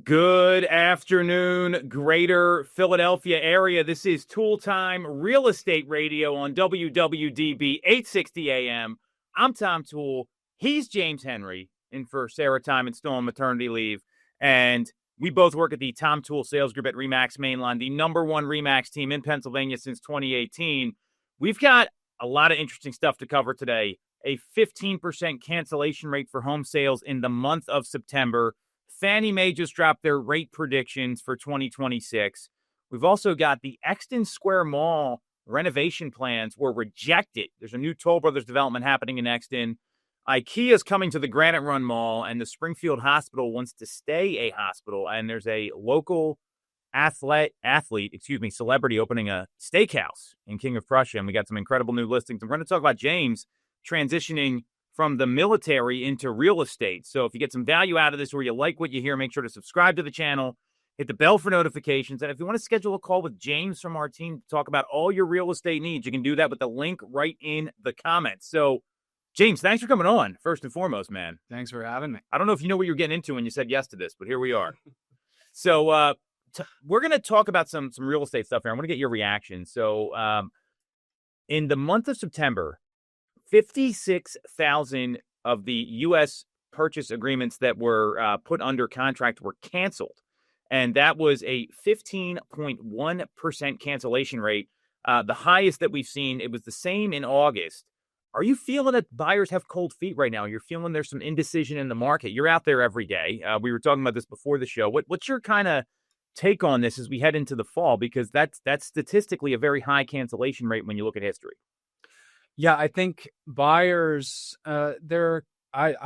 Good afternoon, greater Philadelphia area. This is Toole Time Real Estate Radio on WWDB 860 AM. I'm Tom Toole. He's James Henry, in for Sarah Tymon still on maternity leave. And we both work at the Tom Toole Sales Group at RE/MAX Mainline, the number one RE/MAX team in Pennsylvania since 2018. We've got a lot of interesting stuff to cover today. A 15% cancellation rate for home sales in the month of September. Fannie Mae just dropped their rate predictions for 2026. We've also got the Exton Square Mall renovation plans were rejected. There's a new Toll Brothers development happening in Exton. Ikea is coming to the Granite Run Mall, and the Springfield Hospital wants to stay a hospital. And there's a local celebrity opening a steakhouse in King of Prussia. And we got some incredible new listings. We're going to talk about James transitioning from the military into real estate. So if you get some value out of this or you like what you hear, make sure to subscribe to the channel, hit the bell for notifications. And if you want to schedule a call with James from our team to talk about all your real estate needs, you can do that with the link right in the comments. So, James, thanks for coming on, first and foremost, man. Thanks for having me. I don't know if you know what you're getting into when you said yes to this, but here we are. So we're going to talk about some real estate stuff here. I want to get your reaction. So in the month of September, 56,000 of the U.S. purchase agreements that were put under contract were canceled. And that was a 15.1% cancellation rate, the highest that we've seen. It was the same in August. Are you feeling that buyers have cold feet right now? You're feeling there's some indecision in the market. You're out there every day. We were talking about this before the show. What's your kind of take on this as we head into the fall? Because that's statistically a very high cancellation rate when you look at history. Yeah, I think buyers, I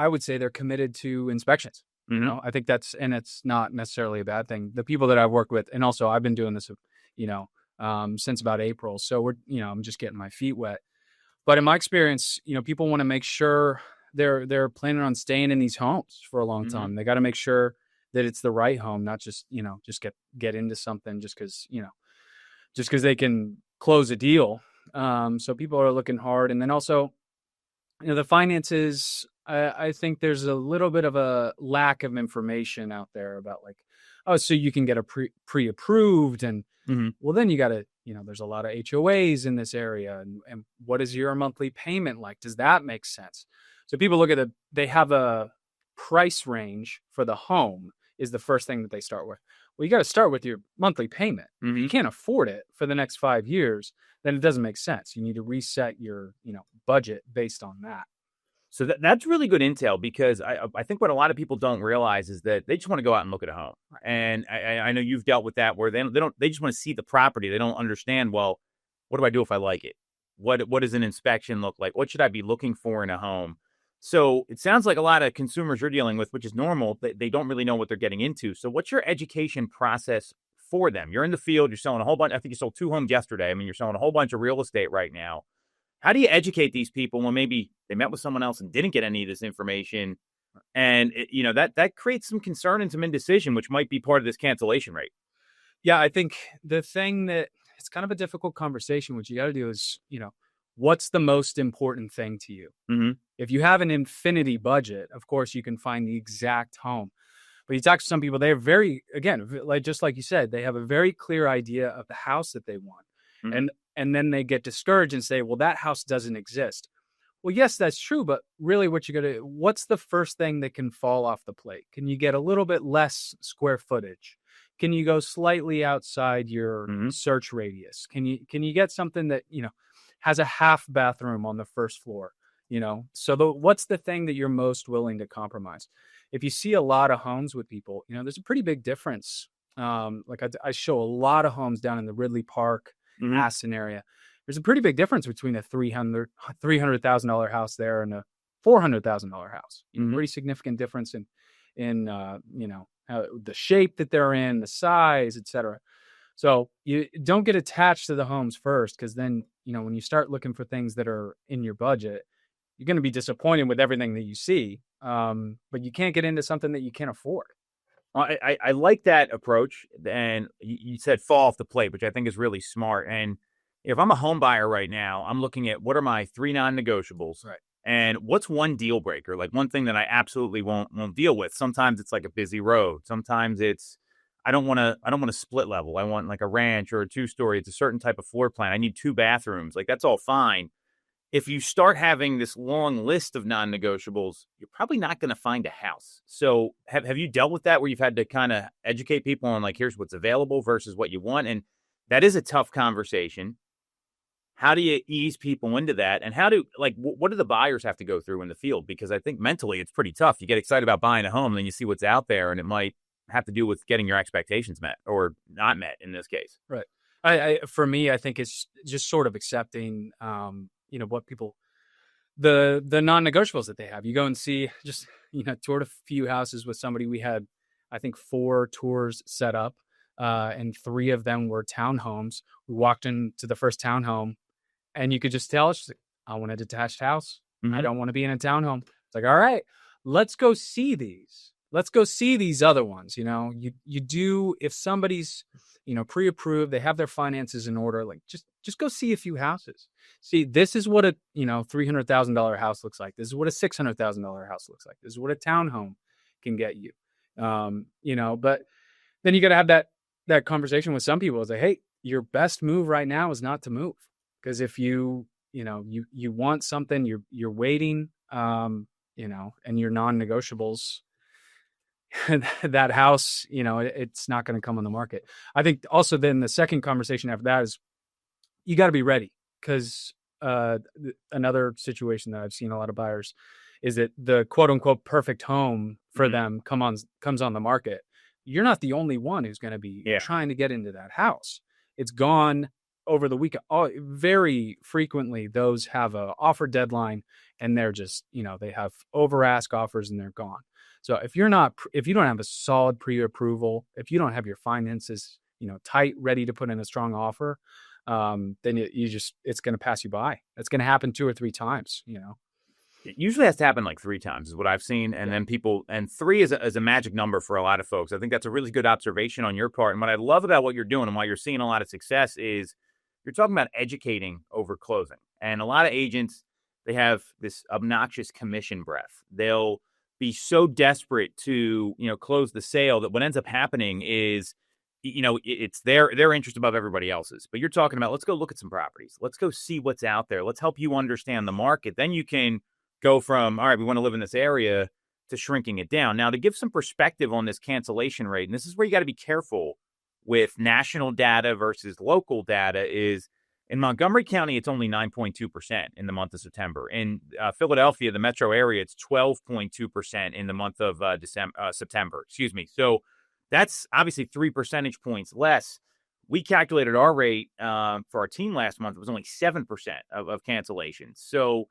would say they're committed to inspections. Mm-hmm. You know, I think and it's not necessarily a bad thing. The people that I've worked with, and also I've been doing this, since about April. So I'm just getting my feet wet. But in my experience, people want to make sure they're planning on staying in these homes for a long time. They got to make sure that it's the right home, not just get into something just because they can close a deal. So people are looking hard. And then also, the finances, I think there's a little bit of a lack of information out there about so you can get a pre-approved and well, then you got to, there's a lot of HOAs in this area. And what is your monthly payment like? Does that make sense? So people look at they have a price range for the home is the first thing that they start with. Well, you got to start with your monthly payment. If you can't afford it for the next 5 years, then it doesn't make sense. You need to reset your, budget based on that. So that's really good intel, because I think what a lot of people don't realize is that they just want to go out and look at a home. And I know you've dealt with that, where they just want to see the property. They don't understand, well, what do I do if I like it? What does an inspection look like? What should I be looking for in a home? So it sounds like a lot of consumers you're dealing with, which is normal, they don't really know what they're getting into. So what's your education process for them? You're in the field, you're selling a whole bunch. I think you sold 2 homes yesterday. I mean, you're selling a whole bunch of real estate right now. How do you educate these people when maybe they met with someone else and didn't get any of this information? And that creates some concern and some indecision, which might be part of this cancellation rate. Yeah, I think the thing that it's kind of a difficult conversation. What you got to do is, what's the most important thing to you? If you have an infinity budget, of course, you can find the exact home. But you talk to some people, they're just like you said, they have a very clear idea of the house that they want. And then they get discouraged and say, well, that house doesn't exist. Well, yes, that's true. But really what's the first thing that can fall off the plate? Can you get a little bit less square footage? Can you go slightly outside your search radius? Can you get something that, has a half bathroom on the first floor? So what's the thing that you're most willing to compromise? If you see a lot of homes with people, there's a pretty big difference. I show a lot of homes down in the Ridley Park, Aston area. There's a pretty big difference between a $300,000 house there and a $400,000 house. Pretty significant difference in the shape that they're in, the size, etc. So you don't get attached to the homes first, because then, when you start looking for things that are in your budget, you're going to be disappointed with everything that you see. But you can't get into something that you can't afford. I like that approach. And you said fall off the plate, which I think is really smart. And if I'm a home buyer right now, I'm looking at what are my 3 non-negotiables. Right. And what's one deal breaker? Like one thing that I absolutely won't deal with. Sometimes it's like a busy road. Sometimes it's I don't want to split level. I want like a ranch or a 2-story. It's a certain type of floor plan. I need 2 bathrooms. Like that's all fine. If you start having this long list of non-negotiables, you're probably not going to find a house. So have you dealt with that where you've had to kind of educate people on like, here's what's available versus what you want? And that is a tough conversation. How do you ease people into that? And what do the buyers have to go through in the field? Because I think mentally it's pretty tough. You get excited about buying a home, then you see what's out there, and it might have to do with getting your expectations met or not met in this case. Right. I for me, I think it's just sort of accepting, what people, the non-negotiables that they have. You go and see, just, toured a few houses with somebody. We had, I think, 4 tours set up, and 3 of them were townhomes. We walked into the first townhome, and you could just tell, she's like, I want a detached house. I don't want to be in a townhome. It's like, all right, let's go see these. Let's go see these other ones. You do, if somebody's, pre-approved, they have their finances in order, like just go see a few houses. See, this is what a, $300,000 house looks like. This is what a $600,000 house looks like. This is what a townhome can get you. But then you got to have that conversation with some people. It's like, hey, your best move right now is not to move. Because if you want something, you're waiting, and your non-negotiables, that house, it's not going to come on the market. I think also then the second conversation after that is you got to be ready, because another situation that I've seen a lot of buyers is that the quote unquote perfect home for them comes on the market. You're not the only one who's going to be trying to get into that house. It's gone over the weekend. Very frequently, those have a offer deadline, and they're just, they have over ask offers and they're gone. So if you don't have a solid pre-approval, if you don't have your finances, tight, ready to put in a strong offer, then it's going to pass you by. It's going to happen 2 or 3 times. It usually has to happen like 3 times is what I've seen. And then and 3 is a magic number for a lot of folks. I think that's a really good observation on your part. And what I love about what you're doing and why you're seeing a lot of success is you're talking about educating over closing. And a lot of agents, they have this obnoxious commission breath. They'll be so desperate to, close the sale that what ends up happening is, it's their interest above everybody else's. But you're talking about, let's go look at some properties. Let's go see what's out there. Let's help you understand the market. Then you can go from, all right, we want to live in this area, to shrinking it down. Now, to give some perspective on this cancellation rate, and this is where you got to be careful with national data versus local data, is in Montgomery County, it's only 9.2% in the month of September. In Philadelphia, the metro area, it's 12.2% in the month of September. Excuse me. So that's obviously 3 percentage points less. We calculated our rate for our team last month. It was only 7% of cancellations. So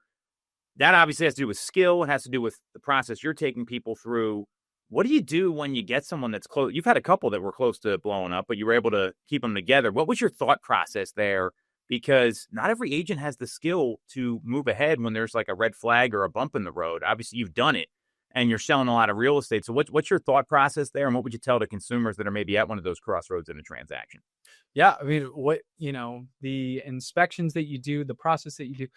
that obviously has to do with skill. It has to do with the process you're taking people through. What do you do when you get someone that's close? You've had a couple that were close to blowing up, but you were able to keep them together. What was your thought process there? Because not every agent has the skill to move ahead when there's like a red flag or a bump in the road. Obviously, you've done it, and you're selling a lot of real estate. So what's your thought process there, and what would you tell to consumers that are maybe at one of those crossroads in a transaction? Yeah, I mean, the inspections that you do, the process that you do,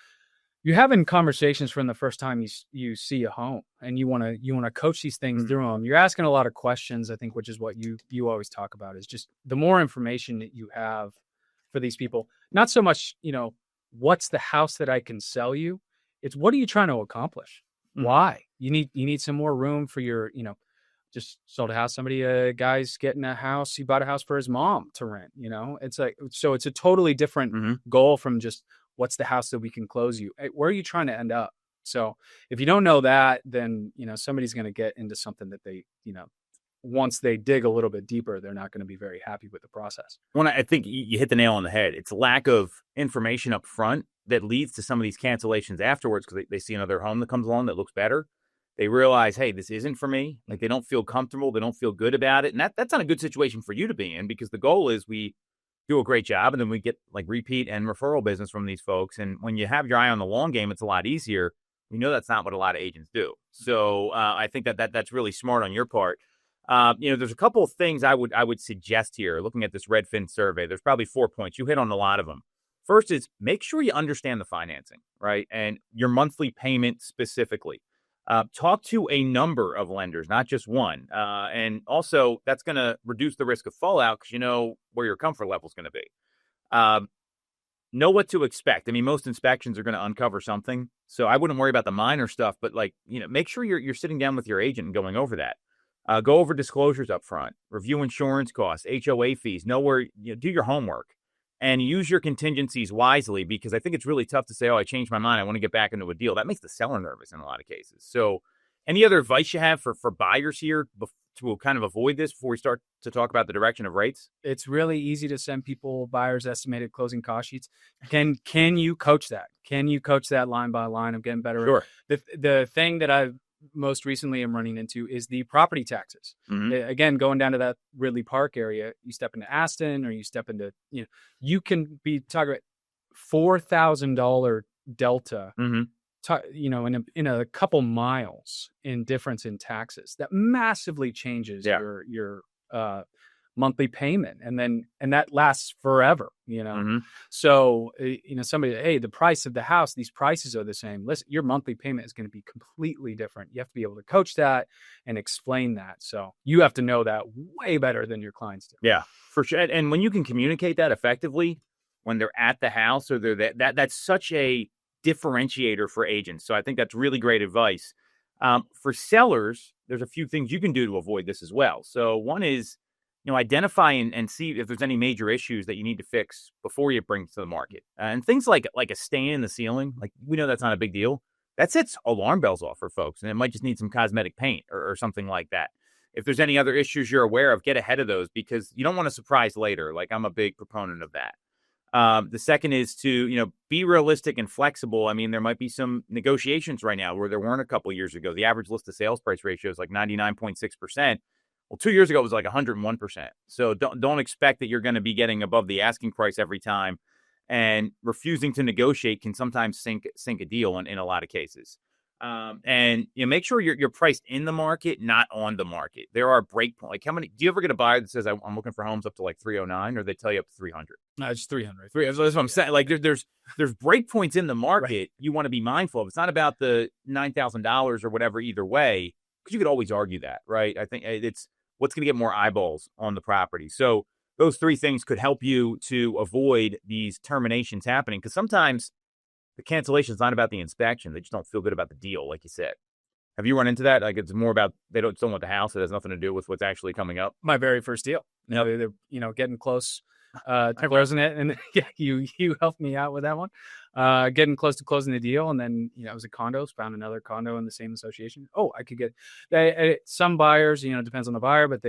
you're having conversations from the first time you see a home, and you want to coach these things through them. You're asking a lot of questions, I think, which is what you always talk about, is just the more information that you have for these people. Not so much, what's the house that I can sell you? It's what are you trying to accomplish? Why? You need some more room for your, just sold a house. A guy's getting a house. He bought a house for his mom to rent, it's like, so it's a totally different goal from just what's the house that we can close you. Where are you trying to end up? So if you don't know that, then, somebody's going to get into something that they, once they dig a little bit deeper, they're not going to be very happy with the process. Well, I think you hit the nail on the head. It's lack of information up front that leads to some of these cancellations afterwards, because they see another home that comes along that looks better. They realize, hey, this isn't for me. Like, they don't feel comfortable. They don't feel good about it. And that's not a good situation for you to be in, because the goal is we do a great job and then we get like repeat and referral business from these folks. And when you have your eye on the long game, it's a lot easier. We know that's not what a lot of agents do. So I think that's really smart on your part. There's a couple of things I would suggest here, looking at this Redfin survey. There's probably 4 points. You hit on a lot of them. First is make sure you understand the financing, right? And your monthly payment specifically. Talk to a number of lenders, not just one. And also, that's going to reduce the risk of fallout because you know where your comfort level is going to be. Know what to expect. I mean, most inspections are going to uncover something. So I wouldn't worry about the minor stuff, but make sure you're sitting down with your agent and going over that. Go over disclosures up front, review insurance costs, HOA fees, know where, do your homework and use your contingencies wisely, because I think it's really tough to say, oh, I changed my mind, I want to get back into a deal. That makes the seller nervous in a lot of cases. So any other advice you have for buyers here to kind of avoid this before we start to talk about the direction of rates? It's really easy to send people buyers' estimated closing cost sheets. Can you coach that? Can you coach that line by line of getting better? Sure. The thing that I've most recently am running into is the property taxes. Mm-hmm. Again, going down to that Ridley Park area, you step into Aston or you step into, you can be talking about $4,000 delta. Mm-hmm. In a couple miles in difference in taxes, that massively changes your monthly payment, and that lasts forever. Mm-hmm. So somebody, hey, the price of the house, these prices are the same. Listen, your monthly payment is going to be completely different. You have to be able to coach that and explain that. So you have to know that way better than your clients do. Yeah, for sure. And when you can communicate that effectively, when they're at the house or they're that's such a differentiator for agents. So I think that's really great advice. For sellers, there's a few things you can do to avoid this as well. So one is, identify and see if there's any major issues that you need to fix before you bring to the market. And things like a stain in the ceiling, like we know that's not a big deal. That sets alarm bells off for folks, and it might just need some cosmetic paint or something like that. If there's any other issues you're aware of, get ahead of those, because you don't want a surprise later. Like, I'm a big proponent of that. The second is to, be realistic and flexible. I mean, there might be some negotiations right now where there weren't a couple of years ago. The average list to sales price ratio is like 99.6%. Well, 2 years ago, it was like 101%. So don't expect that you're going to be getting above the asking price every time. And refusing to negotiate can sometimes sink a deal in a lot of cases. And make sure you're priced in the market, not on the market. There are break points. Like, how many? Do you ever get a buyer that says I'm looking for homes up to like 309, or they tell you up to 300? No, it's 300. That's what I'm saying. Like, there's break points in the market. Right. You want to be mindful of. It's not about the $9,000 or whatever either way, because you could always argue that, right? I think it's what's going to get more eyeballs on the property. So those three things could help you to avoid these terminations happening, because sometimes the cancellation is not about the inspection. They just don't feel good about the deal, like you said. Have you run into that? Like, it's more about they don't want the house. It has nothing to do with what's actually coming up. My very first deal. They're getting close to closing it, and you helped me out with that one. Getting close to closing the deal, and then it was a condo. Found another condo in the same association. Oh, I could get some buyers. Depends on the buyer, but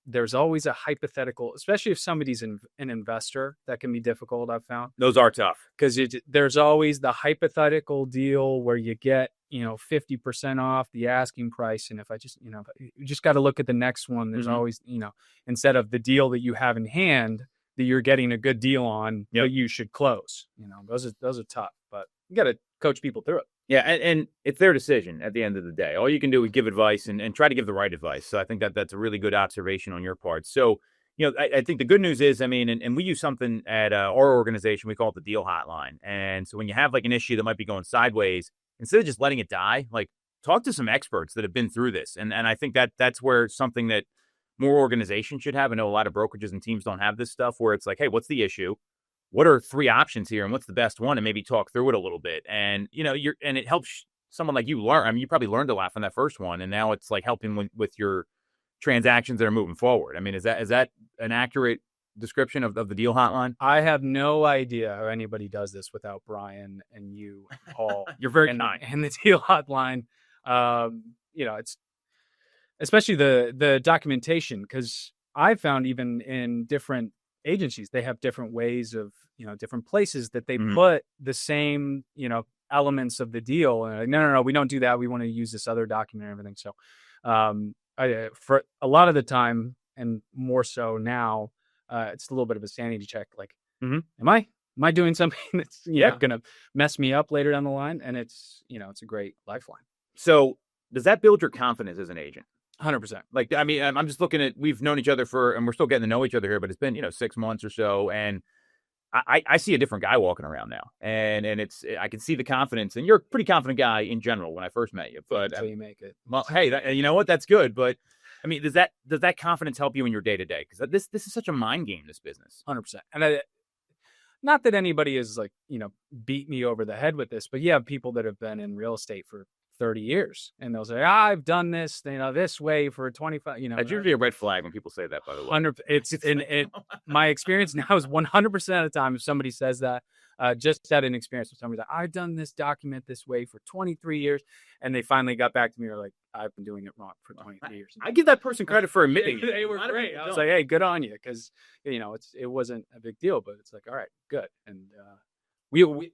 there's always a hypothetical, especially if somebody's an investor, that can be difficult. I've found those are tough, because there's always the hypothetical deal where you get 50% off the asking price, and if I just you just got to look at the next one. There's always instead of the deal that you have in hand that you're getting a good deal on, that you should close. Those are tough, but you got to coach people through it. Yeah, and it's their decision at the end of the day. All you can do is give advice and try to give the right advice. So I think that's a really good observation on your part. So, I think the good news is, I mean, and we use something at our organization, we call it the deal hotline. And so when you have like an issue that might be going sideways, instead of just letting it die, like, talk to some experts that have been through this. And I think that's where something that more organizations should have. I know a lot of brokerages and teams don't have this stuff, where it's like, hey, what's the issue? What are three options here, and what's the best one? And maybe talk through it a little bit. And, and it helps someone like you learn. I mean, you probably learned a lot from that first one, and now it's like helping with your transactions that are moving forward. I mean, is that an accurate description of the deal hotline? I have no idea how anybody does this without Brian and you and Paul. You're very kind. And the deal hotline, it's especially the documentation, because I found even in different agencies, they have different ways of, different places that they put the same, elements of the deal. And like, no, we don't do that. We want to use this other document and everything. So, for a lot of the time, and more so now, it's a little bit of a sanity check. Like, am I doing something that's going to mess me up later down the line? And it's, it's a great lifeline. So does that build your confidence as an agent? 100%. Like, I mean, I'm just looking at, we've known each other and we're still getting to know each other here, but it's been, 6 months or so. And I see a different guy walking around now, and I can see the confidence, and you're a pretty confident guy in general when I first met you. But until you make it. Well, hey, you know what? That's good. But I mean, does that confidence help you in your day to day? Because this is such a mind game, this business. 100%. And not that anybody is like, beat me over the head with this, but you have people that have been in real estate for 30 years and they'll say, I've done this, this way for 25, That's usually a red flag when people say that, by the way. My experience now is 100% of the time, if somebody says that, just had an experience with somebody that I've done this document this way for 23 years. And they finally got back to me. Or like, I've been doing it wrong for 23 years. I give that person creddy for admitting it. They were great. I was like, hey, good on you. Cause it wasn't a big deal, but it's like, all right, good. And, we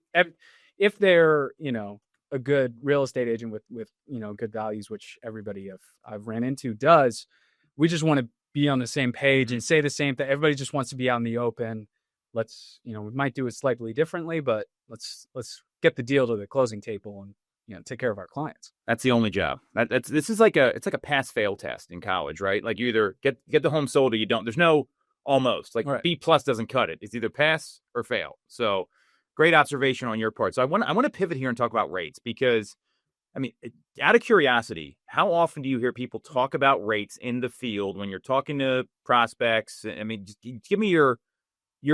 if they're, a good real estate agent with good values, which everybody I've ran into does, we just want to be on the same page and say the same thing. Everybody just wants to be out in the open. Let's, we might do it slightly differently, but let's get the deal to the closing table and take care of our clients. That's the only job. This is like it's like a pass-fail test in college, right? Like you either get the home sold or you don't. There's no almost. Like right. B+ doesn't cut it. It's either pass or fail. So great observation on your part. So I want to pivot here and talk about rates because, I mean, out of curiosity, how often do you hear people talk about rates in the field when you're talking to prospects? I mean, just give me your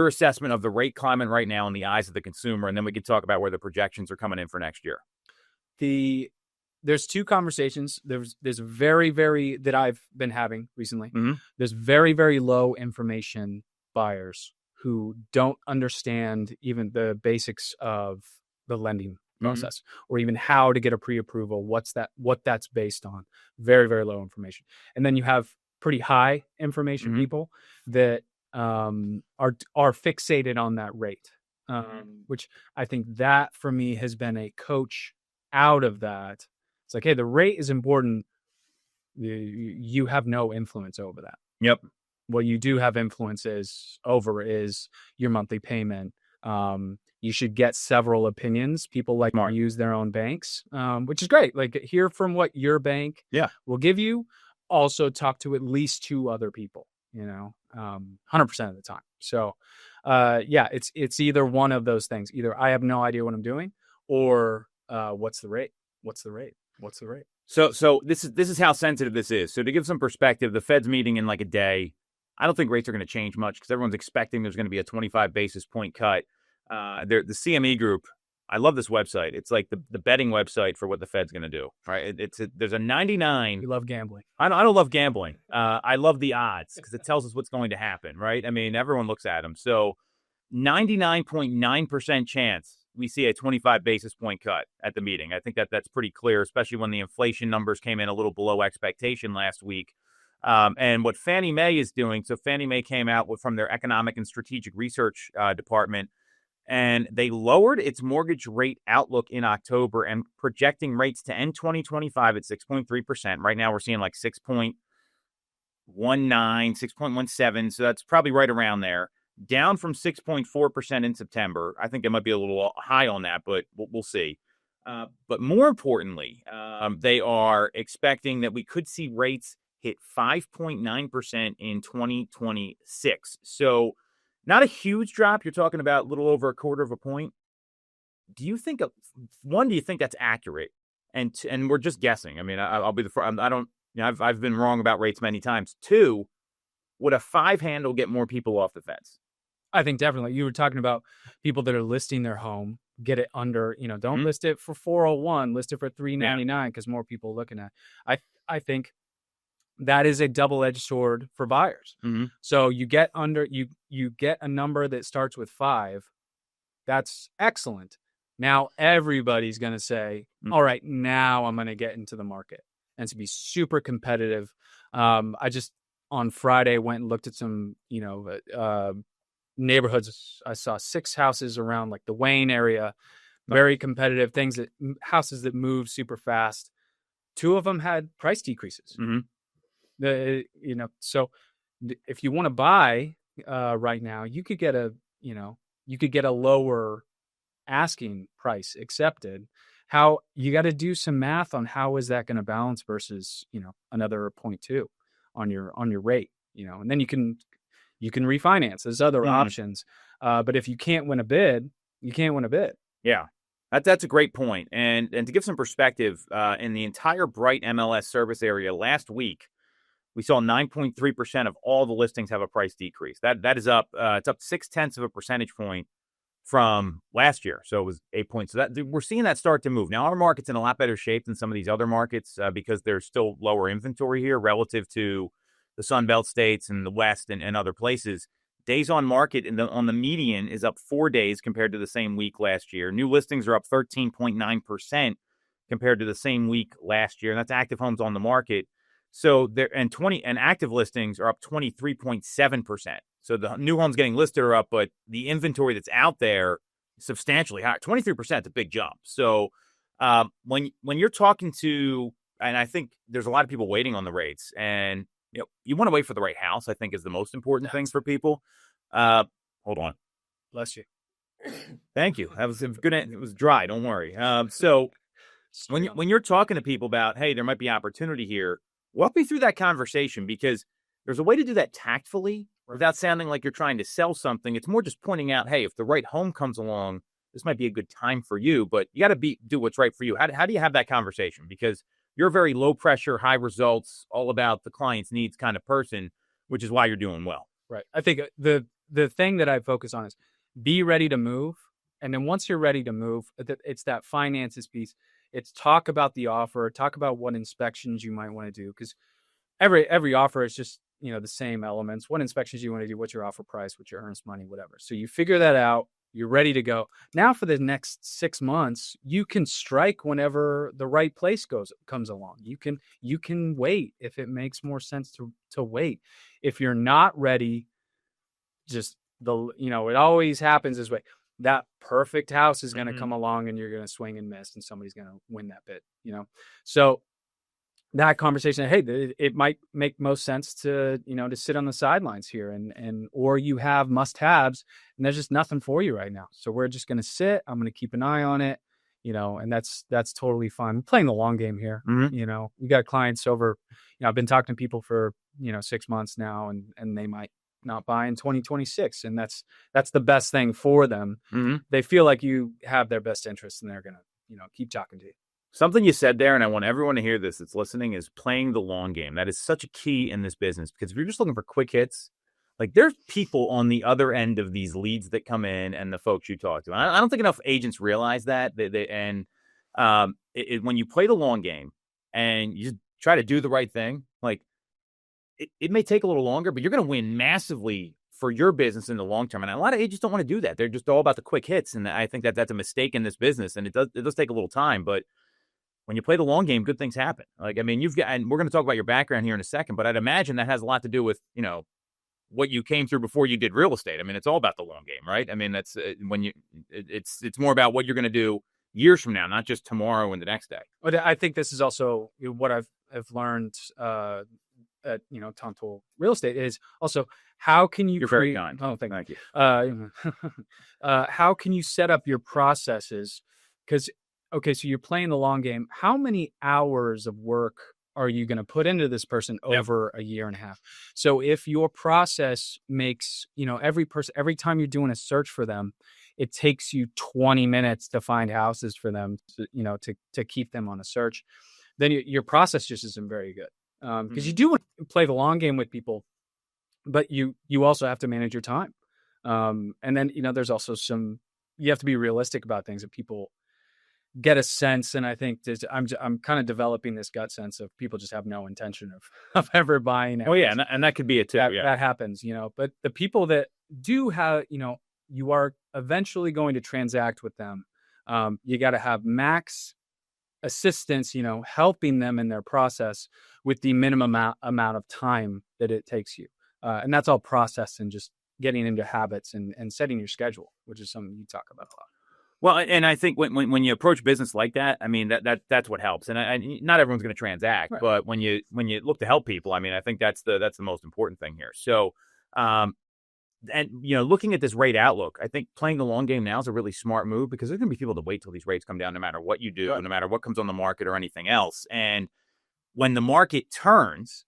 assessment of the rate climate right now in the eyes of the consumer, and then we can talk about where the projections are coming in for next year. There's two conversations. There's very, very that I've been having recently. Mm-hmm. There's very, very low information buyers who don't understand even the basics of the lending process or even how to get a pre-approval, what that's based on. Very, very low information. And then you have pretty high information people that are fixated on that rate, which I think that for me has been a coach out of that. It's like, hey, the rate is important. You have no influence over that. Yep. What you do have influence over is your monthly payment. You should get several opinions. People like to use their own banks, which is great. Like hear from what your bank will give you. Also talk to at least two other people, 100% of the time. So it's either one of those things. Either I have no idea what I'm doing or what's the rate? What's the rate? So this is how sensitive this is. So to give some perspective, the Fed's meeting in like a day. I don't think rates are going to change much because everyone's expecting there's going to be a 25 basis point cut. The CME Group, I love this website. It's like the betting website for what the Fed's going to do. Right? There's a 99. You love gambling. I don't love gambling. I love the odds because it tells us what's going to happen. Right? I mean, everyone looks at them. So 99.9% chance we see a 25 basis point cut at the meeting. I think that's pretty clear, especially when the inflation numbers came in a little below expectation last week. And what Fannie Mae is doing, so Fannie Mae came out from their economic and strategic research department, and they lowered its mortgage rate outlook in October and projecting rates to end 2025 at 6.3%. Right now we're seeing like 6.19, 6.17. So that's probably right around there, down from 6.4% in September. I think it might be a little high on that, but we'll see. But more importantly, they are expecting that we could see rates hit 5.9% in 2026. So not a huge drop. You're talking about a little over a quarter of a point. Do you think that's accurate? And we're just guessing. I mean, I'll be the first. I don't, I've been wrong about rates many times. 2, would a 5 handle get more people off the fence? I think definitely. You were talking about people that are listing their home, get it under, don't list it for 401, list it for 399 because more people are looking at it. I think that is a double-edged sword for buyers. So you get you get a number that starts with 5. That's excellent. Now everybody's going to say, all right, now I'm going to get into the market. And to be super competitive. I just on Friday went and looked at some, neighborhoods. I saw 6 houses around like the Wayne area, very competitive houses that move super fast. 2 of them had price decreases. So if you want to buy right now, you could get a lower asking price accepted. How you got to do some math on how is that going to balance versus, another 0.2 on your rate, and then you can refinance. There's other options. But if you can't win a bid, you can't win a bid. Yeah, that's a great point. And to give some perspective, in the entire Bright MLS service area last week, we saw 9.3% of all the listings have a price decrease. That is up. It's up 0.6 of a percentage point from last year. So it was 8 points. So that we're seeing that start to move. Now our market's in a lot better shape than some of these other markets because there's still lower inventory here relative to the Sun Belt states and the West and other places. Days on market on the median is up 4 days compared to the same week last year. New listings are up 13.9% compared to the same week last year. And that's active homes on the market. So there and active listings are up 23.7%. So the new homes getting listed are up, but the inventory that's out there is substantially higher. 23% is a big jump. So when you're talking to, and I think there's a lot of people waiting on the rates, and you want to wait for the right house, I think is the most important thing for people. Hold on. Bless you. Thank you. That was good. It was dry. Don't worry. So when you're talking to people about, hey, there might be opportunity here, walk me through that conversation, because there's a way to do that tactfully without sounding like you're trying to sell something. It's more just pointing out, hey, if the right home comes along, this might be a good time for you, but you got to do what's right for you. How do you have that conversation? Because you're a very low pressure, high results, all about the client's needs kind of person, which is why you're doing well. Right. I think the thing that I focus on is be ready to move. And then once you're ready to move, it's that finances piece. It's talk about the offer, talk about what inspections you might want to do. Because every offer is just, the same elements. What inspections you want to do, what's your offer price, what's your earnest money, whatever. So you figure that out. You're ready to go. Now for the next 6 months, you can strike whenever the right place comes along. You can wait if it makes more sense to wait. If you're not ready, just it always happens this way. That perfect house is going to come along and you're going to swing and miss and somebody's going to win that bid, So that conversation, hey, it might make most sense to sit on the sidelines here and or you have must-haves and there's just nothing for you right now. So we're just going to sit. I'm going to keep an eye on it, and that's totally fine. I'm playing the long game here. We got clients over, I've been talking to people for, 6 months now and they might not buy in 2026. And that's the best thing for them. They feel like you have their best interest and they're going to, keep talking to you. Something you said there, and I want everyone to hear this that's listening, is playing the long game. That is such a key in this business, because if you're just looking for quick hits, like there's people on the other end of these leads that come in and the folks you talk to. I don't think enough agents realize that. When you play the long game and you just try to do the right thing, like it may take a little longer, but you're going to win massively for your business in the long term. And a lot of agents don't want to do that. They're just all about the quick hits. And I think that's a mistake in this business. And it does take a little time, but when you play the long game, good things happen. And we're going to talk about your background here in a second, but I'd imagine that has a lot to do with, what you came through before you did real estate. I mean, it's all about the long game, right? I mean, that's it's more about what you're going to do years from now, not just tomorrow and the next day. But I think this is also what I've learned at Toole Real Estate is also how can you You're very kind. Oh, thank you. How can you set up your processes? Because okay, so you're playing the long game. How many hours of work are you going to put into this person over a year and a half? So if your process makes, every time you're doing a search for them, it takes you 20 minutes to find houses for them, to keep them on a search, then your process just isn't very good. Because you do want to play the long game with people, but you also have to manage your time. And then, there's also you have to be realistic about things that people get a sense. And I think I'm kind of developing this gut sense of people just have no intention of ever buying. Oh yeah. And that could be it too. That happens, but the people that do have, you are eventually going to transact with them. You got to have max assistance, helping them in their process with the minimum amount of time that it takes you. And that's all process and just getting into habits and setting your schedule, which is something you talk about a lot. Well, and I think when you approach business like that, I mean, that's what helps. And not everyone's going to transact, right. But when you look to help people, I mean, I think that's the most important thing here. So, looking at this rate outlook, I think playing the long game now is a really smart move, because there's going to be people that wait till these rates come down, no matter what you do, no matter what comes on the market or anything else. And when the market turns,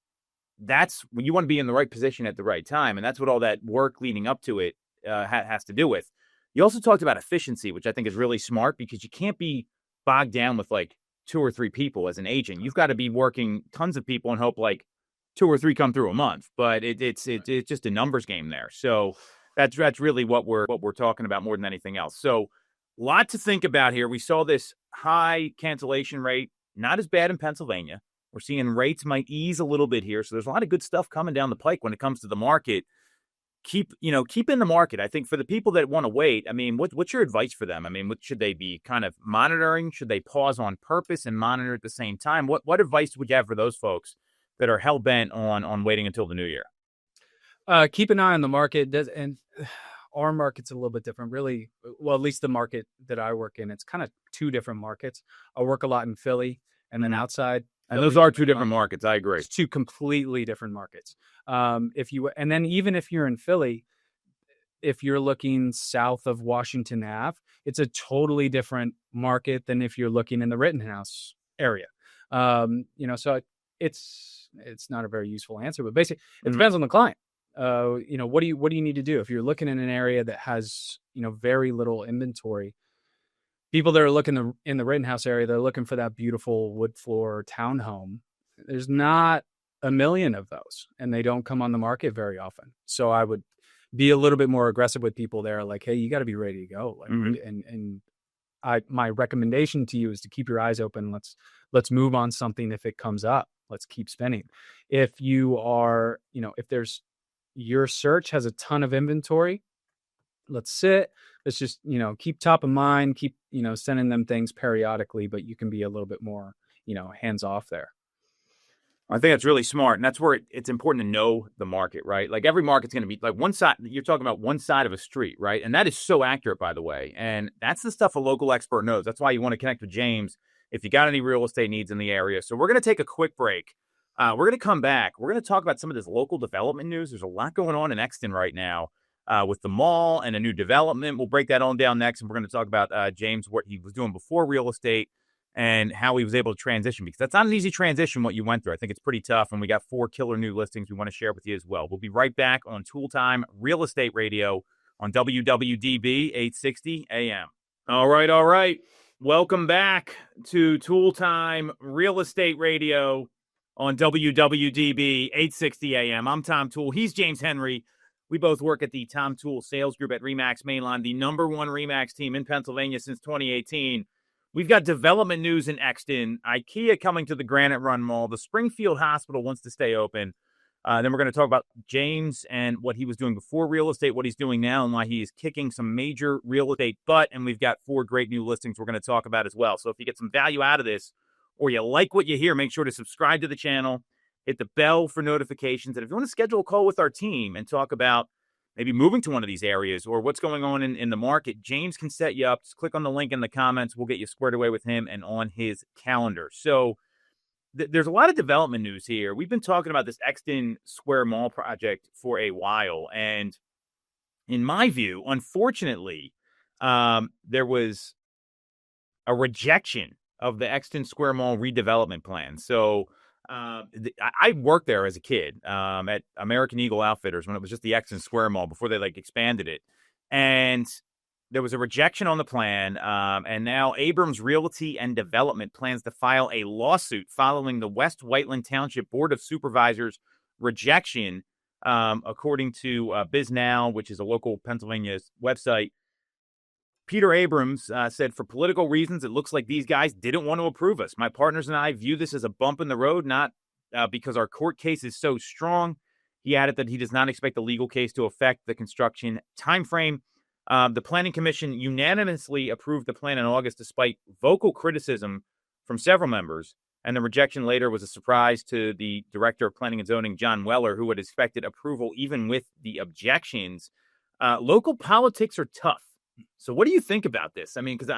that's when you want to be in the right position at the right time. And that's what all that work leading up to it has to do with. You also talked about efficiency, which I think is really smart because you can't be bogged down with like 2 or 3 people as an agent. You've got to be working tons of people and hope like 2 or 3 come through a month. But it's just a numbers game there. So that's really what we're talking about more than anything else. So a lot to think about here. We saw this high cancellation rate, not as bad in Pennsylvania. We're seeing rates might ease a little bit here. So there's a lot of good stuff coming down the pike when it comes to the market. Keep in the market. I think for the people that want to wait, I mean, what's your advice for them? I mean, what should they be kind of monitoring? Should they pause on purpose and monitor at the same time? What advice would you have for those folks that are hell bent on waiting until the new year? Keep an eye on the market. And our market's a little bit different, really. Well, at least the market that I work in, it's kind of 2 different markets. I work a lot in Philly and then outside. And those are 2 different markets. I agree. It's 2 completely different markets. And then even if you're in Philly, if you're looking south of Washington Ave, it's a totally different market than if you're looking in the Rittenhouse area. So it's not a very useful answer, but basically it depends on the client. What do you need to do if you're looking in an area that has, very little inventory? People that are looking in the Rittenhouse area, they're looking for that beautiful wood floor townhome. There's not a million of those, and they don't come on the market very often. So I would be a little bit more aggressive with people there. Like, hey, you got to be ready to go. Like, my recommendation to you is to keep your eyes open. Let's move on something if it comes up. Let's keep spinning. If you are, if your search has a ton of inventory, let's sit. Let's just, keep top of mind, keep, sending them things periodically, but you can be a little bit more, hands off there. I think that's really smart. And that's where it's important to know the market, right? Like every market's going to be like one side. You're talking about one side of a street, right? And that is so accurate, by the way. And that's the stuff a local expert knows. That's why you want to connect with James if you got any real estate needs in the area. So we're going to take a quick break. We're going to come back. We're going to talk about some of this local development news. There's a lot going on in Exton right now with the mall and a new development. We'll break that on down next. And we're going to talk about James, what he was doing before real estate and how he was able to transition, because that's not an easy transition, what you went through. I think it's pretty tough. And we got 4 killer new listings we want to share with you as well. We'll be right back on Toole Time Real Estate Radio on WWDB 860 AM. All right. Welcome back to Toole Time Real Estate Radio on WWDB 860 AM. I'm Tom Toole. He's James Henry. We both work at the Tom Toole Sales Group at RE/MAX Mainline, the #1 RE/MAX team in Pennsylvania since 2018. We've got development news in Exton, Ikea coming to the Granite Run Mall, the Springfield Hospital wants to stay open. Then we're going to talk about James and what he was doing before real estate, what he's doing now, and why he is kicking some major real estate butt. And we've got 4 great new listings we're going to talk about as well. So if you get some value out of this, or you like what you hear, make sure to subscribe to the channel, hit the bell for notifications. And if you want to schedule a call with our team and talk about maybe moving to one of these areas or what's going on in the market, James can set you up. Just click on the link in the comments. We'll get you squared away with him and on his calendar. So there's a lot of development news here. We've been talking about this Exton Square Mall project for a while. And in my view, unfortunately, there was a rejection of the Exton Square Mall redevelopment plan. So I worked there as a kid at American Eagle Outfitters when it was just the Exton Square Mall before they expanded it. And there was a rejection on the plan. And now Abrams Realty and Development plans to file a lawsuit following the West Whiteland Township Board of Supervisors rejection, according to BizNow, which is a local Pennsylvania website. Peter Abrams said, for political reasons, it looks like these guys didn't want to approve us. My partners and I view this as a bump in the road, not because our court case is so strong. He added that he does not expect the legal case to affect the construction timeframe. The Planning Commission unanimously approved the plan in August, despite vocal criticism from several members. And the rejection later was a surprise to the Director of Planning and Zoning, John Weller, who had expected approval even with the objections. Local politics are tough. So what do you think about this? I mean, because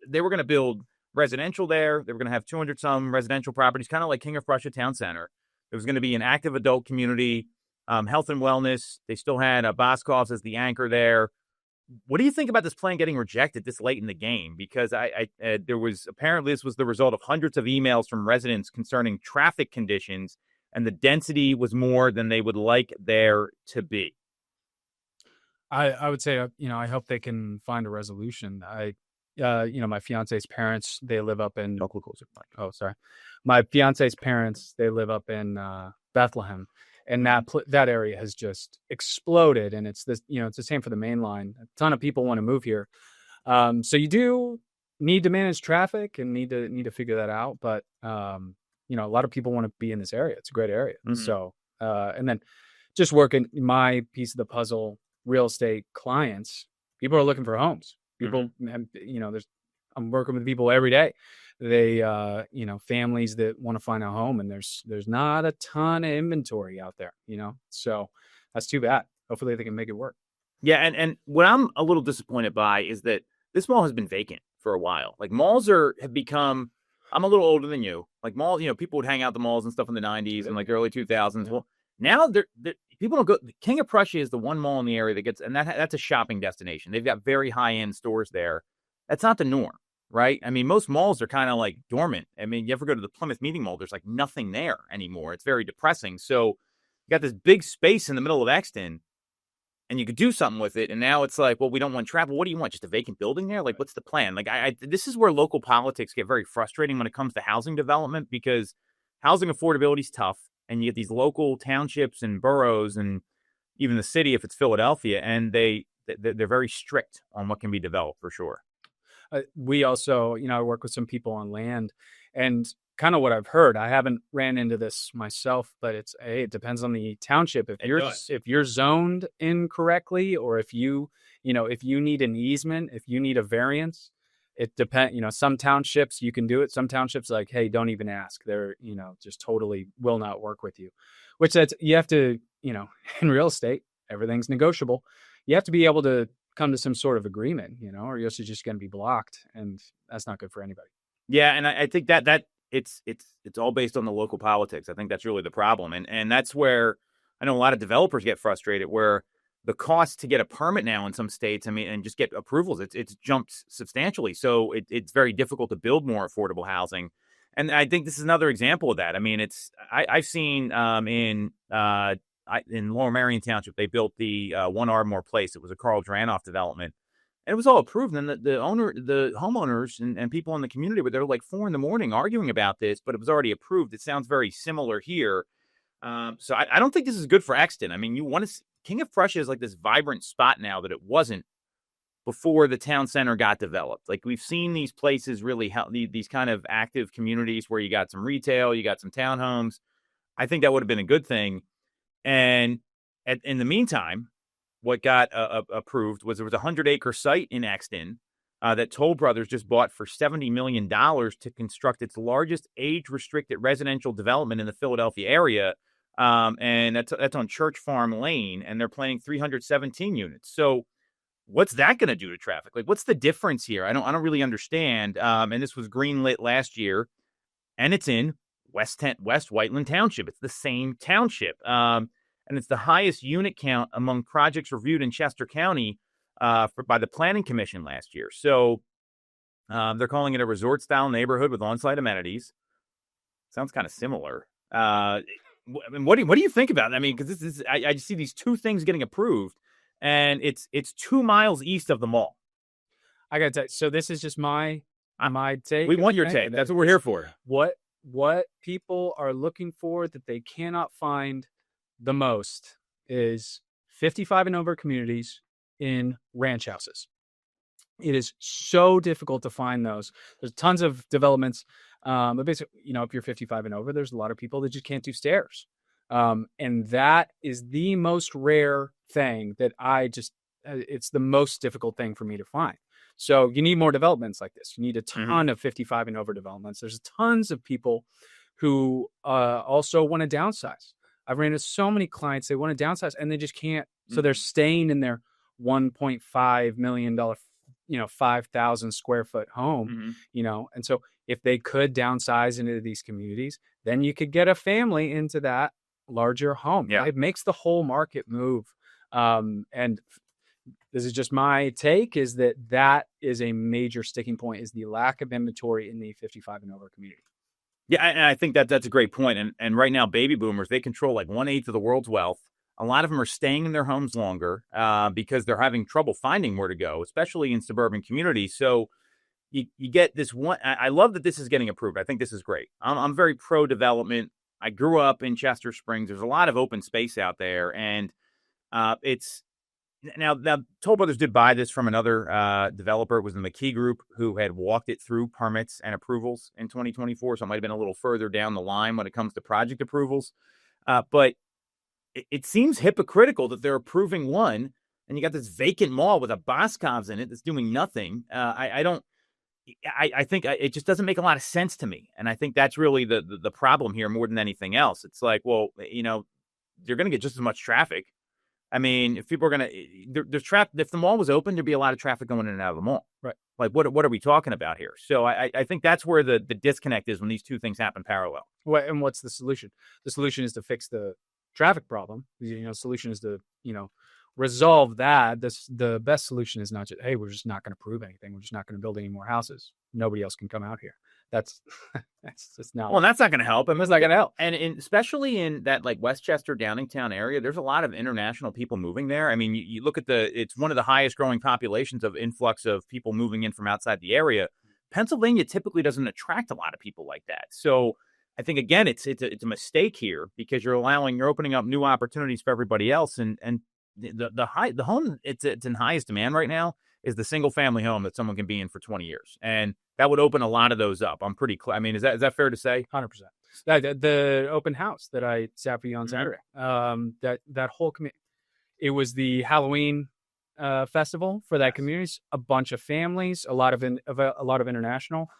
they were going to build residential there. They were going to have 200 some residential properties, kind of like King of Prussia Town Center. There was going to be an active adult community, health and wellness. They still had Boscov's as the anchor there. What do you think about this plan getting rejected this late in the game? Because there was apparently this was the result of hundreds of emails from residents concerning traffic conditions, and the density was more than they would like there to be. I would say, I hope they can find a resolution. My fiance's parents, they live up in, oh, sorry. My fiance's parents, they live up in Bethlehem, and that area has just exploded. And it's the same for the main line. A ton of people want to move here. So you do need to manage traffic and need to figure that out. But, a lot of people want to be in this area. It's a great area. Mm-hmm. So, and then just working my piece of the puzzle, real estate clients, people are looking for homes. People, mm-hmm. I'm working with people every day. They, families that want to find a home, and there's not a ton of inventory out there, so that's too bad. Hopefully they can make it work. Yeah. And what I'm a little disappointed by is that this mall has been vacant for a while. Like malls have become, I'm a little older than you. Like malls, people would hang out the malls and stuff in the 90s and like the early 2000s. Yeah. Well, now people don't go. King of Prussia is the one mall in the area that gets, and that's a shopping destination. They've got very high end stores there. That's not the norm, right? I mean, most malls are kind of like dormant. I mean, you ever go to the Plymouth Meeting Mall? There's like nothing there anymore. It's very depressing. So you got this big space in the middle of Exton, and you could do something with it. And now it's like, well, we don't want travel. What do you want? Just a vacant building there? Like, what's the plan? Like, this is where local politics get very frustrating when it comes to housing development, because housing affordability is tough. And you get these local townships and boroughs and even the city, if it's Philadelphia, and they're very strict on what can be developed for sure. We also, I work with some people on land, and kind of what I've heard, I haven't ran into this myself, but it depends on the township. If you're zoned incorrectly, or if you need an easement, if you need a variance, it depends. Some townships you can do it. Some townships like, hey, don't even ask. They're, just totally will not work with you, which you have to, in real estate, everything's negotiable. You have to be able to come to some sort of agreement, or you're just going to be blocked, and that's not good for anybody. Yeah. And I think that it's all based on the local politics. I think that's really the problem. And that's where I know a lot of developers get frustrated, where the cost to get a permit now in some states, and just get approvals, it's jumped substantially. So it's very difficult to build more affordable housing. And I think this is another example of that. I mean, I've seen in Lower Marion Township, they built the One Ardmore Place. It was a Carl Dranoff development, and it was all approved. And the homeowners and people in the community were there like 4 a.m. arguing about this, but it was already approved. It sounds very similar here. So I don't think this is good for Exton. I mean, you want to. King of Prussia is like this vibrant spot now that it wasn't before the town center got developed. Like, we've seen these places really help, these kind of active communities where you got some retail, you got some townhomes. I think that would have been a good thing. And in the meantime, what got approved was there was a 100-acre site in Exton that Toll Brothers just bought for $70 million to construct its largest age-restricted residential development in the Philadelphia area. And that's on Church Farm Lane, and they're planning 317 units. So what's that going to do to traffic? Like, what's the difference here? I don't really understand. And this was greenlit last year, and it's in West Whiteland Township. It's the same township. And it's the highest unit count among projects reviewed in Chester County by the Planning Commission last year. So they're calling it a resort-style neighborhood with on-site amenities. Sounds kind of similar. What do you think about it? I mean, because I just see these two things getting approved, and it's 2 miles east of the mall. I gotta tell you, so this is just my take. We want your take. That's what we're here for. What people are looking for that they cannot find the most is 55 and over communities in ranch houses. It is so difficult to find those. There's tons of developments. But basically, if you're 55 and over, there's a lot of people that just can't do stairs. And that is the most rare thing that it's the most difficult thing for me to find. So you need more developments like this. You need a ton of 55 and over developments. There's tons of people who also want to downsize. I've ran into so many clients, they want to downsize and they just can't. So they're staying in their $1.5 million, 5,000 square foot home, and so if they could downsize into these communities, then you could get a family into that larger home. Yeah. It makes the whole market move. And this is just my take, is that is a major sticking point, is the lack of inventory in the 55 and over community. Yeah, and I think that's a great point. And right now, baby boomers, they control like 1/8 of the world's wealth. A lot of them are staying in their homes longer because they're having trouble finding where to go, especially in suburban communities. So you get this one. I love that this is getting approved. I think this is great. I'm very pro development. I grew up in Chester Springs. There's a lot of open space out there, and it's now Toll Brothers did buy this from another developer. It was the McKee Group who had walked it through permits and approvals in 2024. So it might have been a little further down the line when it comes to project approvals. But it seems hypocritical that they're approving one, and you got this vacant mall with a Boscov's in it that's doing nothing. I think it just doesn't make a lot of sense to me. And I think that's really the problem here more than anything else. It's like, well, you're going to get just as much traffic. I mean, if people are going to, there's traffic, if the mall was open, there'd be a lot of traffic going in and out of the mall. Right. Like, what are we talking about here? So I think that's where the disconnect is when these two things happen parallel. And what's the solution? The solution is to fix the traffic problem. Solution is to, resolve that. The best solution is not just, hey, we're just not going to prove anything. We're just not going to build any more houses. Nobody else can come out here. That's just not. Well, that's not going to help. That's not going to help. And especially in that like Westchester, Downingtown area, there's a lot of international people moving there. I mean, you look at it's one of the highest growing populations of influx of people moving in from outside the area. Pennsylvania typically doesn't attract a lot of people like that. So I think, again, it's a mistake here because you're opening up new opportunities for everybody else. And the home it's in highest demand right now is the single family home that someone can be in for 20 years. And that would open a lot of those up. I'm pretty clear. I mean, is that fair to say? 100%. The open house that I sat for you on Saturday, that whole community, it was the Halloween festival for that community. A bunch of families, a lot of international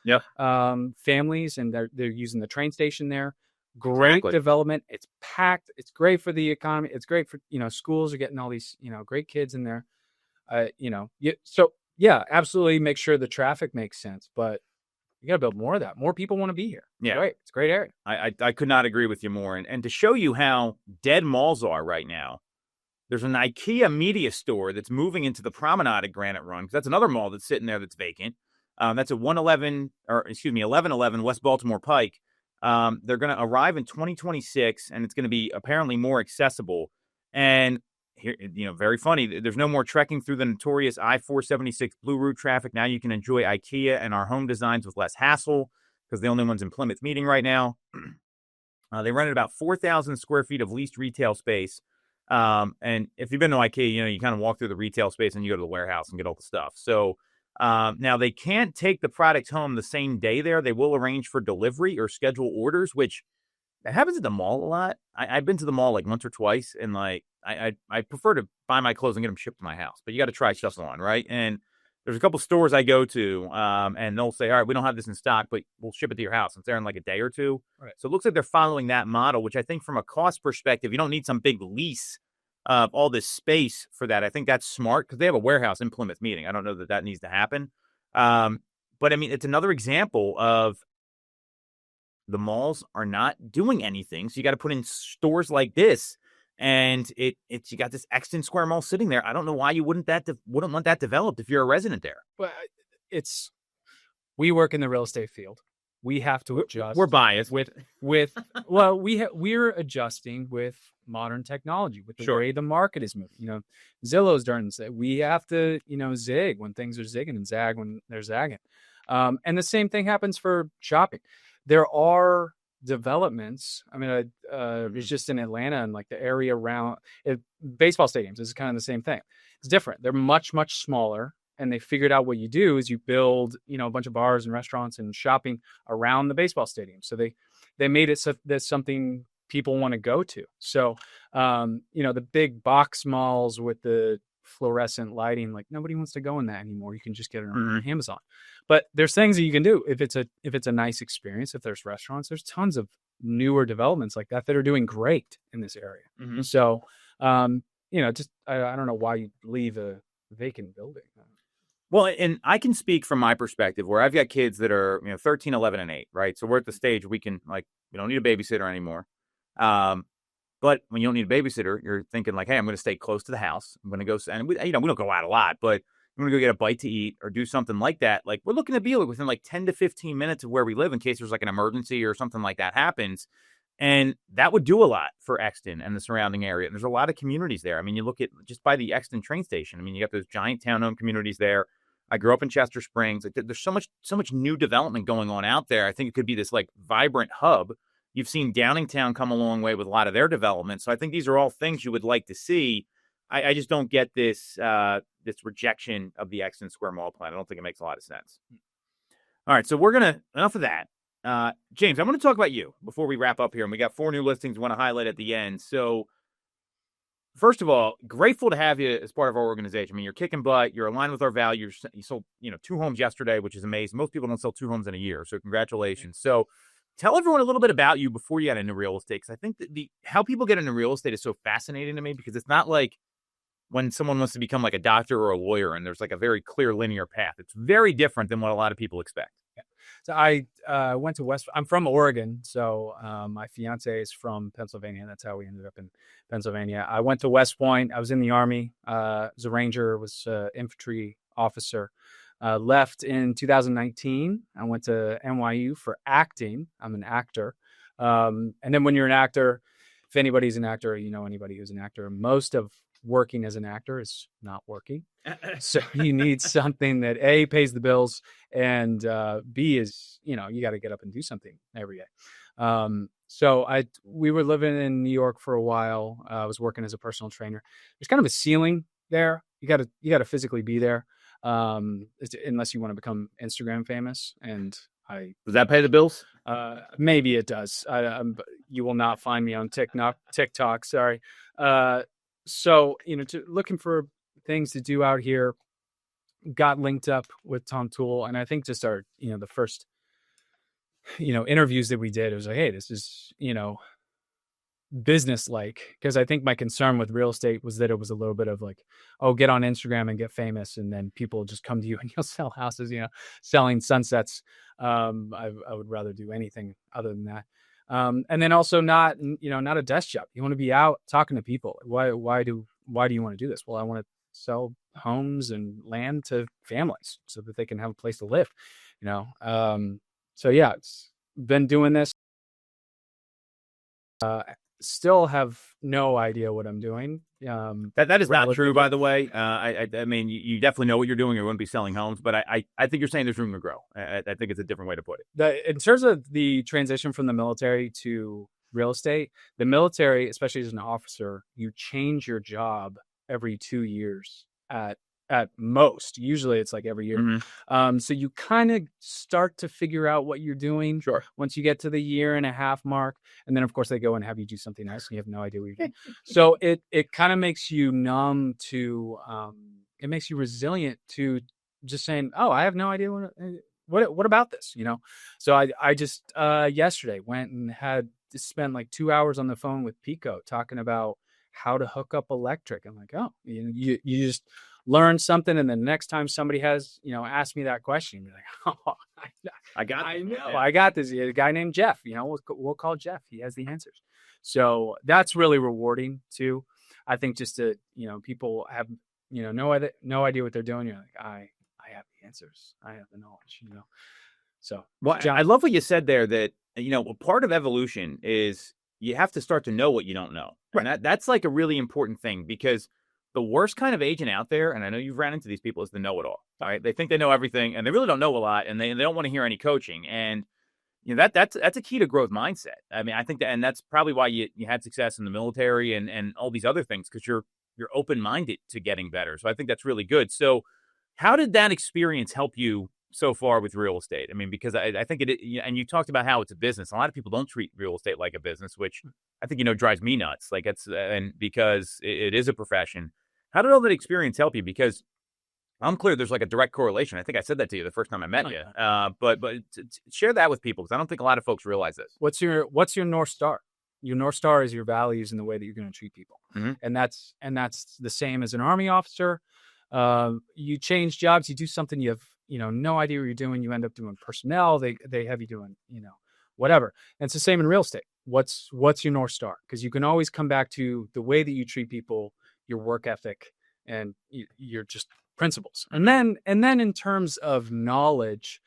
families, and they're using the train station there. Great development. It's packed. It's great for the economy. It's great for, schools are getting all these, great kids in there. So yeah, absolutely make sure the traffic makes sense, but you got to build more of that. More people want to be here. Yeah. Great. It's a great area. I could not agree with you more. And to show you how dead malls are right now, there's an Ikea media store that's moving into the promenade at Granite Run, because that's another mall that's sitting there that's vacant. That's at 1111 West Baltimore Pike. They're going to arrive in 2026, and it's going to be apparently more accessible. And here, very funny. There's no more trekking through the notorious I-476 Blue Route traffic. Now you can enjoy Ikea and our home designs with less hassle, because the only one's in Plymouth meeting right now. They rented about 4,000 square feet of leased retail space. And if you've been to Ikea, you kind of walk through the retail space and you go to the warehouse and get all the stuff. So now they can't take the product home the same day there. They will arrange for delivery or schedule orders, which that happens at the mall a lot. I've been to the mall like once or twice, and like I prefer to buy my clothes and get them shipped to my house. But you got to try stuff on, right? And there's a couple stores I go to, and they'll say, all right, we don't have this in stock, but we'll ship it to your house. It's there in like a day or two. Right. So it looks like they're following that model, which I think from a cost perspective, you don't need some big lease of all this space for that. I think that's smart because they have a warehouse in Plymouth meeting. I don't know that needs to happen. But I mean, it's another example of the malls are not doing anything. So you got to put in stores like this. And you got this Exton Square Mall sitting there. I don't know why you wouldn't want that developed if you're a resident there. Well, we work in the real estate field. We have to adjust. We're biased we're adjusting with modern technology, with the way the market is moving. Zillow's starting to say we have to, zig when things are zigging and zag when they're zagging. And the same thing happens for shopping. There are developments. I mean, it's just in Atlanta and like the area around baseball stadiums is kind of the same thing. It's different. They're much, much smaller, and they figured out what you do is you build, a bunch of bars and restaurants and shopping around the baseball stadium. So they made it so that's something people want to go to. So, the big box malls with the fluorescent lighting, like nobody wants to go in that anymore. You can just get it on Amazon. But there's things that you can do if it's a nice experience. If there's restaurants, there's tons of newer developments like that are doing great in this area. Mm-hmm. So, just I don't know why you leave a vacant building. Well, and I can speak from my perspective where I've got kids that are 13, 11, and 8, right? So we're at the stage we can we don't need a babysitter anymore. But when you don't need a babysitter, you're thinking like, hey, I'm going to stay close to the house. I'm going to go, and we don't go out a lot, but I'm going to go get a bite to eat or do something like that. Like we're looking to be within like 10 to 15 minutes of where we live in case there's like an emergency or something like that happens. And that would do a lot for Exton and the surrounding area. And there's a lot of communities there. I mean, you look at just by the Exton train station. I mean, you got those giant town-owned communities there. I grew up in Chester Springs. Like, there's so much new development going on out there. I think it could be this like vibrant hub. You've seen Downingtown come a long way with a lot of their development. So I think these are all things you would like to see. I just don't get this rejection of the Exton Square Mall plan. I don't think it makes a lot of sense. All right, so enough of that. James, I want to talk about you before we wrap up here. And we got 4 new listings we want to highlight at the end. So first of all, grateful to have you as part of our organization. I mean, you're kicking butt. You're aligned with our values. You sold, 2 homes yesterday, which is amazing. Most people don't sell 2 homes in a year. So congratulations. So tell everyone a little bit about you before you got into real estate. Because I think that how people get into real estate is so fascinating to me, because it's not like when someone wants to become like a doctor or a lawyer and there's like a very clear linear path. It's very different than what a lot of people expect. Yeah. So I went to I'm from Oregon. So my fiance is from Pennsylvania. That's how we ended up in Pennsylvania. I went to West Point. I was in the Army. Was a Ranger, was an infantry officer. Left in 2019. I went to NYU for acting. I'm an actor. And then when you're an actor, if anybody's an actor, anybody who's an actor, most of working as an actor is not working. So you need something that A, pays the bills, and B is, you got to get up and do something every day. So we were living in New York for a while. I was working as a personal trainer. There's kind of a ceiling there. You got to physically be there, unless you want to become Instagram famous. And does that pay the bills? Maybe it does. You will not find me on TikTok. Sorry. So, looking for things to do out here, got linked up with Toole. And I think just the first, interviews that we did, it was like, hey, this is, business-like. Because I think my concern with real estate was that it was a little bit of like, oh, get on Instagram and get famous. And then people just come to you and you'll sell houses, selling sunsets. I would rather do anything other than that. And then also not a desk job. You want to be out talking to people. Why do you want to do this? Well, I want to sell homes and land to families so that they can have a place to live, So yeah, it's been doing this. Still have no idea what I'm doing. That is not true, by the way. I mean, you definitely know what you're doing. You wouldn't be selling homes, but I think you're saying there's room to grow. I think it's a different way to put it. In terms of the transition from the military to real estate, the military, especially as an officer, you change your job every 2 years at most. Usually it's like every year. Mm-hmm. So you kind of start to figure out what you're doing. Sure. Once you get to the 1.5 year mark. And then of course they go and have you do something else and you have no idea what you're doing. So it kind of makes you numb to, it makes you resilient to just saying, oh, I have no idea what about this, So I just yesterday went and had to spend like 2 hours on the phone with Pico talking about how to hook up electric. I'm like, oh, you just learn something, and then the next time somebody has, asked me that question, you're like, oh, I got this. A guy named Jeff, we'll call Jeff. He has the answers. So that's really rewarding too. I think just to, people have, no idea what they're doing. You're like, I have the answers. I have the knowledge, So, well, John, I love what you said there that, part of evolution is you have to start to know what you don't know. Right. And that's like a really important thing, because the worst kind of agent out there, and I know you've ran into these people, is the know-it-all. All right, they think they know everything, and they really don't know a lot, and they don't want to hear any coaching. And that's a key to growth mindset. I mean, I think that, and that's probably why you had success in the military and all these other things, because you're open-minded to getting better. So I think that's really good. So how did that experience help you so far with real estate? I mean, because I think and you talked about how it's a business. A lot of people don't treat real estate like a business, which I think, drives me nuts. Like and because it is a profession. How did all that experience help you? Because I'm clear there's like a direct correlation. I think I said that to you the first time I met you. But share that with people, because I don't think a lot of folks realize this. What's your North Star? Your North Star is your values and the way that you're going to treat people. Mm-hmm. And that's the same as an Army officer. You change jobs, you do something you have, no idea what you're doing. You end up doing personnel. They have you doing, whatever. And it's the same in real estate. What's your North Star? Because you can always come back to the way that you treat people, your work ethic, and your just principles. And then in terms of knowledge,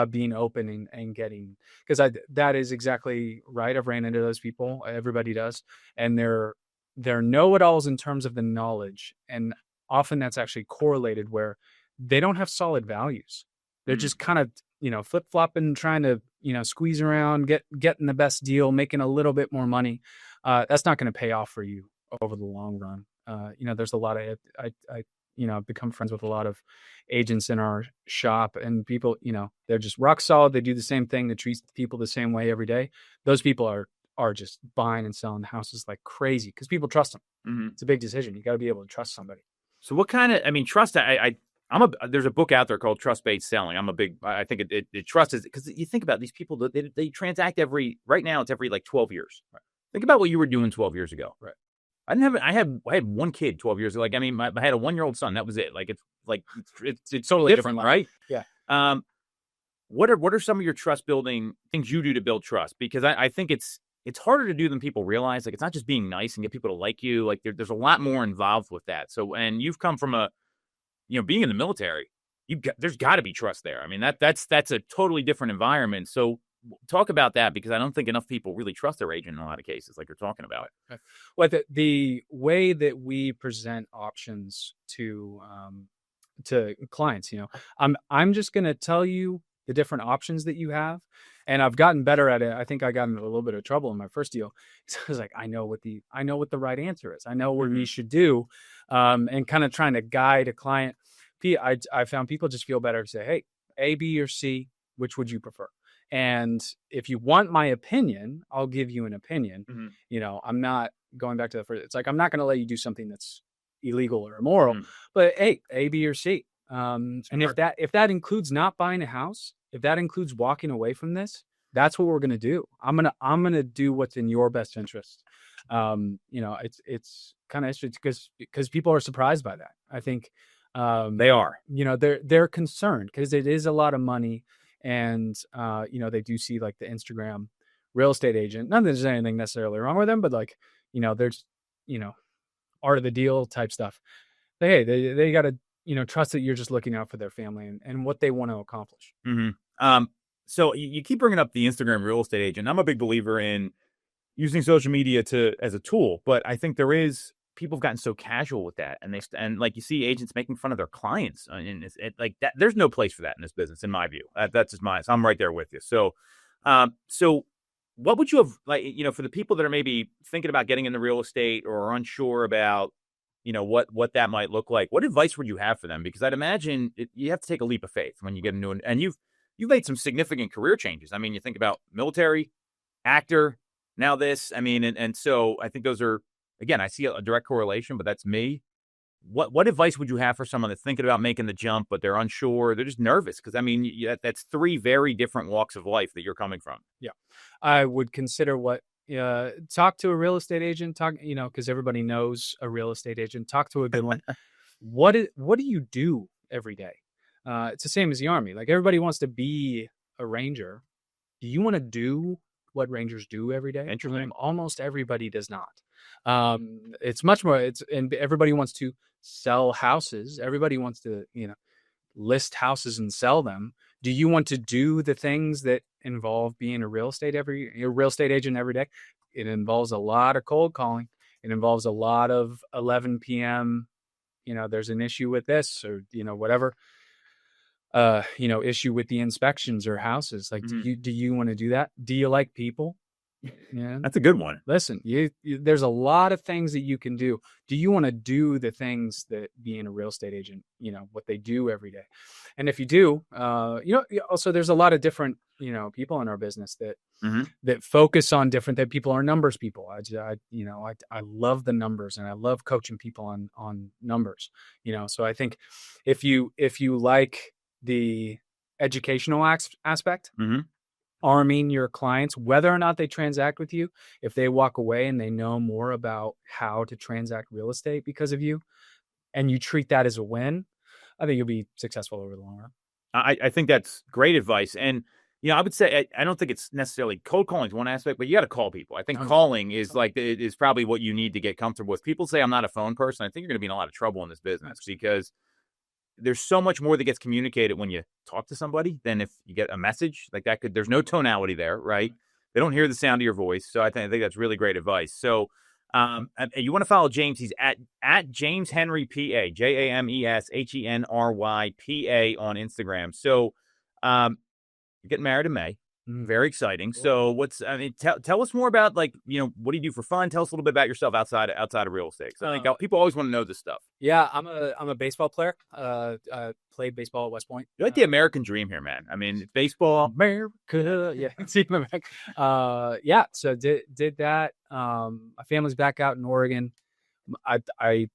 being open and getting, because that is exactly right. I've ran into those people. Everybody does, and they're know-it-alls in terms of the knowledge, and often that's actually correlated where they don't have solid values. They're just kind of, flip-flopping, trying to, squeeze around, getting the best deal, making a little bit more money. That's not going to pay off for you over the long run. There's a lot of, I've become friends with a lot of agents in our shop, and people, they're just rock solid. They do the same thing. They treat people the same way every day. Those people are just buying and selling houses like crazy because people trust them. Mm-hmm. It's a big decision. You got to be able to trust somebody. So what kind of, trust, there's a book out there called Trust-Based Selling. I think it trust is, because you think about these people, they transact right now it's every like 12 years. Right. Think about what you were doing 12 years ago. Right. I had one kid 12 years ago. Like, I had a 1-year-old son. That was it. Like, it's totally different, right? Yeah. What are some of your trust building things you do to build trust? Because I think it's harder to do than people realize. Like, it's not just being nice and get people to like you. Like, there's a lot more involved with that. So, and you've come from being in the military, there's got to be trust there. That's a totally different environment. So talk about that, because I don't think enough people really trust their agent in a lot of cases, like you're talking about. Well, the way that we present options to clients, I'm just going to tell you the different options that you have. And I've gotten better at it. I think I got in a little bit of trouble in my first deal. So I was like, I know what the right answer is. I know what we should do. And kind of trying to guide a client. I found people just feel better to say, hey, A, B, or C, which would you prefer? And if you want my opinion, I'll give you an opinion. Mm-hmm. I'm not going back to the first. It's like, I'm not going to let you do something that's illegal or immoral, but hey, A, B, or C. And if that includes not buying a house, if that includes walking away from this, that's what we're going to do. I'm going to do what's in your best interest. It's kind of interesting because people are surprised by that. I think, they are, they're concerned because it is a lot of money. And, they do see like the Instagram real estate agent. Not that there's anything necessarily wrong with them, but like, there's, art of the deal type stuff. But hey, they got to, trust that you're just looking out for their family and what they want to accomplish. Mm-hmm. So you keep bringing up the Instagram real estate agent. I'm a big believer in using social media as a tool, but I think people have gotten so casual with that, and like you see agents making fun of their clients, and like that. There's no place for that in this business, in my view. That's just mine. So I'm right there with you. So, what would you have for the people that are maybe thinking about getting into real estate or are unsure about, what that might look like? What advice would you have for them? Because I'd imagine you have to take a leap of faith when you get into it, and you've made some significant career changes. You think about military, actor, now this. And so I think those are. Again, I see a direct correlation, but that's me. What advice would you have for someone that's thinking about making the jump, but they're unsure? They're just nervous because, that's 3 very different walks of life that you're coming from. Yeah. I would consider talk to a real estate agent, because everybody knows a real estate agent. Talk to a good one. What do you do every day? It's the same as the Army. Like, everybody wants to be a ranger. Do you want to do what rangers do every day? Interesting. Almost everybody does not. It's much more, and everybody wants to sell houses. Everybody wants to, list houses and sell them. Do you want to do the things that involve being a real estate agent every day? It involves a lot of cold calling. It involves a lot of 11 p.m. There's an issue with this or, whatever, issue with the inspections or houses. Like, do you want to do that? Do you like people? Yeah, that's a good one. Listen, there's a lot of things that you can do. Do you want to do the things that being a real estate agent, what they do every day? And if you do, also there's a lot of different, people in our business that focus on different. That people are numbers people. I love the numbers and I love coaching people on numbers. So I think if you like the educational aspect. Arming your clients, whether or not they transact with you, if they walk away and they know more about how to transact real estate because of you, and you treat that as a win, I think you'll be successful over the long run. I think that's great advice. And, I would say, I don't think it's necessarily cold calling is one aspect, but you got to call people. I think calling is is probably what you need to get comfortable with. People say I'm not a phone person. I think you're going to be in a lot of trouble in this business because there's so much more that gets communicated when you talk to somebody than if you get a message like that. There's no tonality there, right? They don't hear the sound of your voice. So I think that's really great advice. So you want to follow James. He's at James Henry PA, JamesHenryPA on Instagram. So you're getting married in May. Very exciting. Cool. So tell us more about, like, what do you do for fun? Tell us a little bit about yourself outside of real estate. So I think people always want to know this stuff. Yeah, I'm a baseball player. I played baseball at West Point. You're like the American dream here, man. I mean, baseball, America. Yeah, see my back. Yeah. So did that. My family's back out in Oregon. I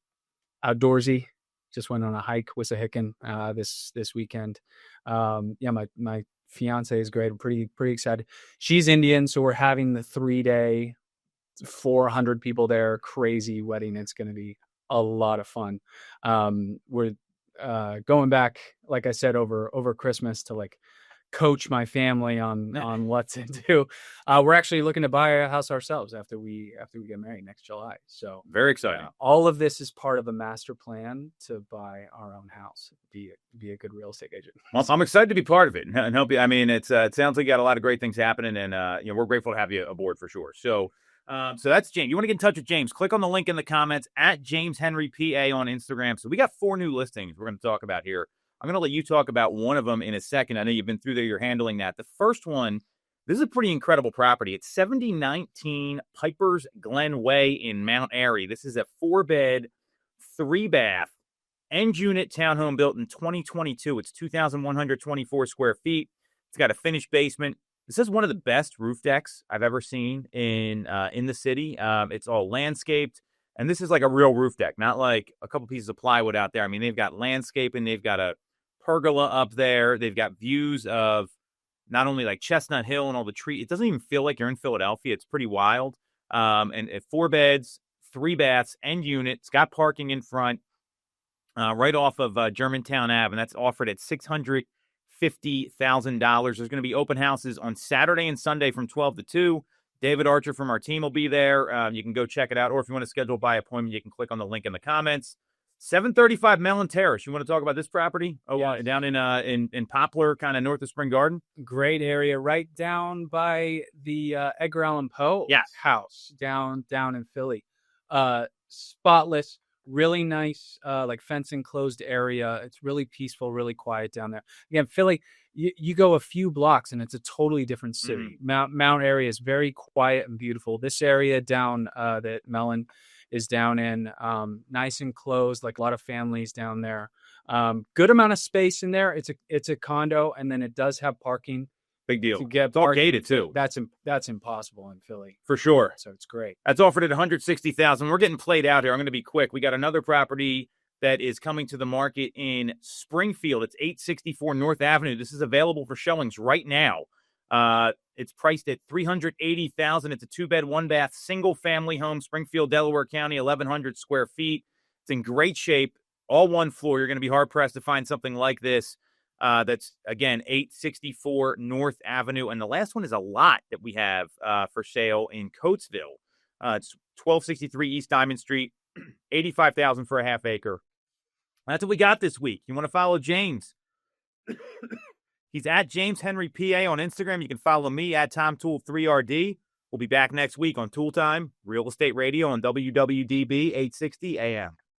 outdoorsy. Just went on a hike with Wissahickon this weekend. Yeah, my fiance is great. I'm pretty excited. She's Indian, so we're having the 3-day, 400 people there, crazy wedding. It's going to be a lot of fun. We're going back, like I said, over Christmas to like coach my family on what to do. We're actually looking to buy a house ourselves after we get married next July. So very exciting. All of this is part of a master plan to buy our own house, be a good real estate agent. Well, I'm excited to be part of it and help you. I mean, it sounds like you got a lot of great things happening, and we're grateful to have you aboard for sure. So that's James. You want to get in touch with James? Click on the link in the comments at James Henry PA on Instagram. So we got 4 new listings we're going to talk about here. I'm going to let you talk about one of them in a second. I know you've been through there. You're handling that. The first one, this is a pretty incredible property. It's 7019 Piper's Glen Way in Mount Airy. This is a 4-bed, 3-bath, end unit townhome built in 2022. It's 2,124 square feet. It's got a finished basement. This is one of the best roof decks I've ever seen in the city. It's all landscaped. And this is like a real roof deck, not like a couple pieces of plywood out there. I mean, they've got landscaping. They've got a pergola up there. They've got views of not only like Chestnut Hill and all the trees. It doesn't even feel like you're in Philadelphia. It's pretty wild. And 4 beds, 3 baths, end unit. It's got parking in front, right off of Germantown Ave, and that's offered at $650,000. There's going to be open houses on Saturday and Sunday from 12 to 2. David Archer from our team will be there. You can go check it out. Or if you want to schedule by appointment, you can click on the link in the comments. 735 Mellon Terrace. You want to talk about this property? Oh, yes. Down in Poplar, kind of north of Spring Garden. Great area, right down by the Edgar Allan Poe house down in Philly. Spotless, really nice, like fence enclosed area. It's really peaceful, really quiet down there. Again, Philly, you go a few blocks and it's a totally different city. Mount Airy is very quiet and beautiful. This area down that Mellon is down in, nice and closed, like a lot of families down there. Good amount of space in there. It's a condo, and then it does have parking. Big deal. It's all gated too. That's impossible in Philly for sure. So it's great. That's offered at $160,000. We're getting played out here. I'm going to be quick. We got another property that is coming to the market in Springfield. It's 864 North Avenue. This is available for showings right now. It's priced at $380,000. It's a 2-bed, 1-bath, single-family home, Springfield, Delaware County, 1,100 square feet. It's in great shape, all one floor. You're going to be hard-pressed to find something like this. That's, again, 864 North Avenue. And the last one is a lot that we have for sale in Coatesville. It's 1263 East Diamond Street, $85,000 for a half acre. That's what we got this week. You want to follow James? He's at James Henry PA on Instagram. You can follow me at TomToole3RD. We'll be back next week on Toole Time, Real Estate Radio on WWDB 860 AM.